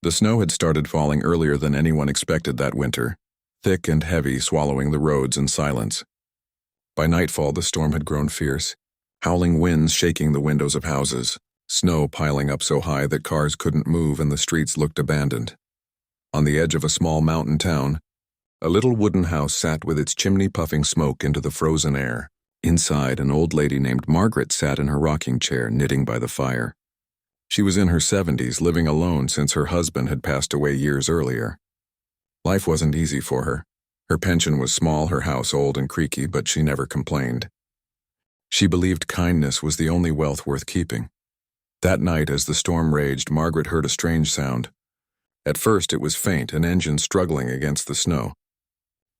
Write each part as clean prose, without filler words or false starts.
The snow had started falling earlier than anyone expected that winter, thick and heavy, swallowing the roads in silence. By nightfall, the storm had grown fierce, howling winds shaking the windows of houses, snow piling up so high that cars couldn't move and the streets looked abandoned. On the edge of a small mountain town, a little wooden house sat with its chimney puffing smoke into the frozen air. Inside, an old lady named Margaret sat in her rocking chair, knitting by the fire. She was in her 70s, living alone since her husband had passed away years earlier. Life wasn't easy for her. Her pension was small, her house old and creaky, but she never complained. She believed kindness was the only wealth worth keeping. That night, as the storm raged, Margaret heard a strange sound. At first, it was faint, an engine struggling against the snow.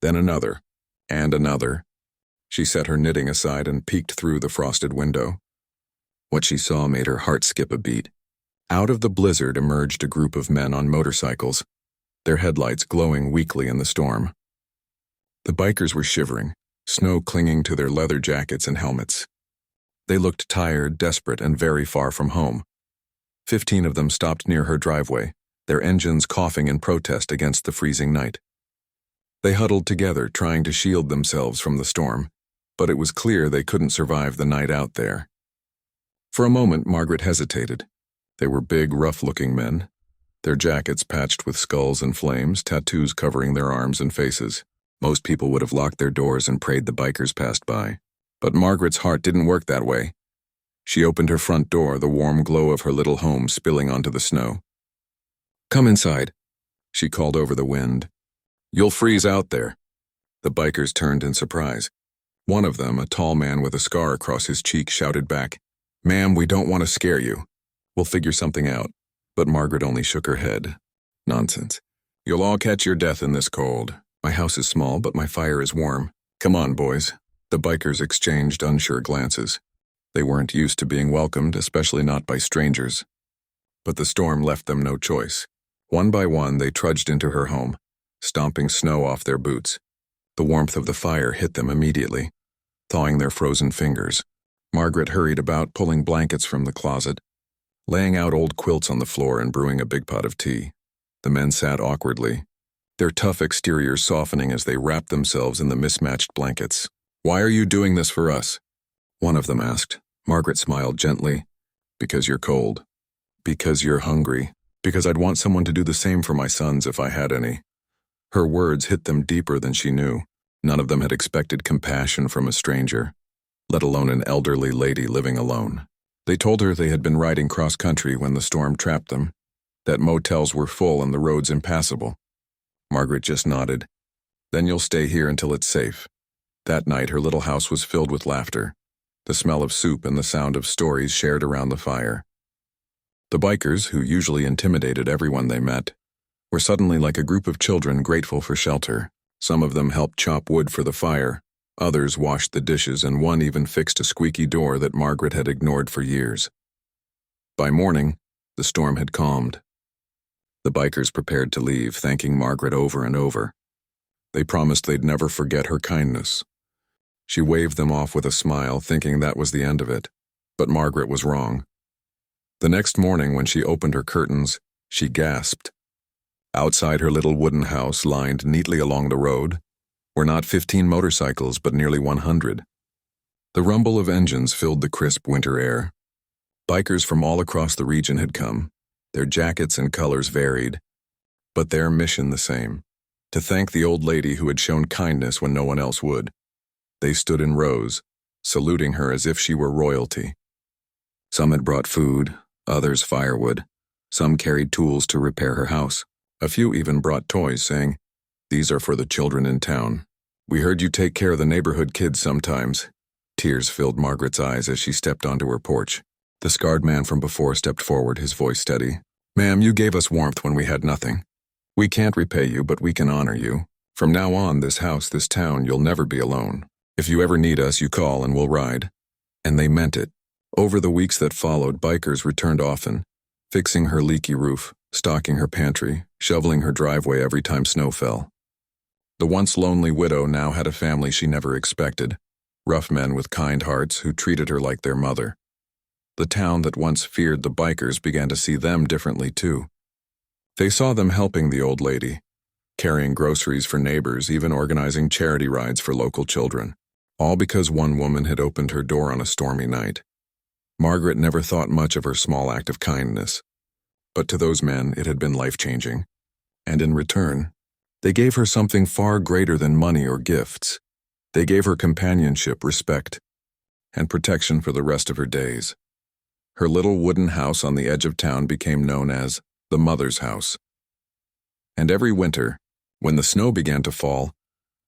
Then another, and another. She set her knitting aside and peeked through the frosted window. What she saw made her heart skip a beat. Out of the blizzard emerged a group of men on motorcycles, their headlights glowing weakly in the storm. The bikers were shivering, snow clinging to their leather jackets and helmets. They looked tired, desperate, and very far from home. 15 of them stopped near her driveway, their engines coughing in protest against the freezing night. They huddled together, trying to shield themselves from the storm, but it was clear they couldn't survive the night out there. For a moment, Margaret hesitated. They were big, rough-looking men, their jackets patched with skulls and flames, tattoos covering their arms and faces. Most people would have locked their doors and prayed the bikers passed by. But Margaret's heart didn't work that way. She opened her front door, the warm glow of her little home spilling onto the snow. "Come inside," she called over the wind. "You'll freeze out there." The bikers turned in surprise. One of them, a tall man with a scar across his cheek, shouted back, "Ma'am, we don't want to scare you. We'll figure something out." But Margaret only shook her head. "Nonsense. You'll all catch your death in this cold. My house is small, but my fire is warm. Come on, boys." The bikers exchanged unsure glances. They weren't used to being welcomed, especially not by strangers. But the storm left them no choice. One by one, they trudged into her home, stomping snow off their boots. The warmth of the fire hit them immediately, thawing their frozen fingers. Margaret hurried about, pulling blankets from the closet, laying out old quilts on the floor and brewing a big pot of tea. The men sat awkwardly, their tough exteriors softening as they wrapped themselves in the mismatched blankets. "Why are you doing this for us?" one of them asked. Margaret smiled gently. "Because you're cold. Because you're hungry. Because I'd want someone to do the same for my sons if I had any." Her words hit them deeper than she knew. None of them had expected compassion from a stranger, let alone an elderly lady living alone. They told her they had been riding cross-country when the storm trapped them, that motels were full and the roads impassable. Margaret just nodded. "Then you'll stay here until it's safe." That night, her little house was filled with laughter, the smell of soup and the sound of stories shared around the fire. The bikers, who usually intimidated everyone they met, were suddenly like a group of children grateful for shelter. Some of them helped chop wood for the fire, others washed the dishes, and one even fixed a squeaky door that Margaret had ignored for years. By morning, the storm had calmed. The bikers prepared to leave, thanking Margaret over and over. They promised they'd never forget her kindness. She waved them off with a smile, thinking that was the end of it. But Margaret was wrong. The next morning, when she opened her curtains, she gasped. Outside her little wooden house, lined neatly along the road, were not 15 motorcycles, but nearly 100. The rumble of engines filled the crisp winter air. Bikers from all across the region had come. Their jackets and colors varied, but their mission the same: to thank the old lady who had shown kindness when no one else would. They stood in rows, saluting her as if she were royalty. Some had brought food, others firewood. Some carried tools to repair her house. A few even brought toys, saying, "These are for the children in town. We heard you take care of the neighborhood kids sometimes." Tears filled Margaret's eyes as she stepped onto her porch. The scarred man from before stepped forward, his voice steady. "Ma'am, you gave us warmth when we had nothing. We can't repay you, but we can honor you. From now on, this house, this town, you'll never be alone. If you ever need us, you call and we'll ride." And they meant it. Over the weeks that followed, bikers returned often, fixing her leaky roof, stocking her pantry, shoveling her driveway every time snow fell. The once lonely widow now had a family she never expected, rough men with kind hearts who treated her like their mother. The town that once feared the bikers began to see them differently too. They saw them helping the old lady, carrying groceries for neighbors, even organizing charity rides for local children, all because one woman had opened her door on a stormy night. Margaret never thought much of her small act of kindness, but to those men it had been life-changing, and in return, they gave her something far greater than money or gifts. They gave her companionship, respect, and protection for the rest of her days. Her little wooden house on the edge of town became known as the Mother's House. And every winter, when the snow began to fall,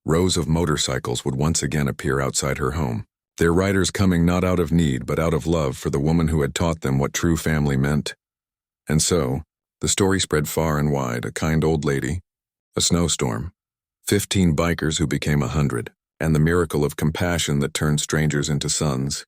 rows of motorcycles would once again appear outside her home, their riders coming not out of need but out of love for the woman who had taught them what true family meant. And so, the story spread far and wide: a kind old lady, a snowstorm, 15 bikers who became 100, and the miracle of compassion that turned strangers into sons.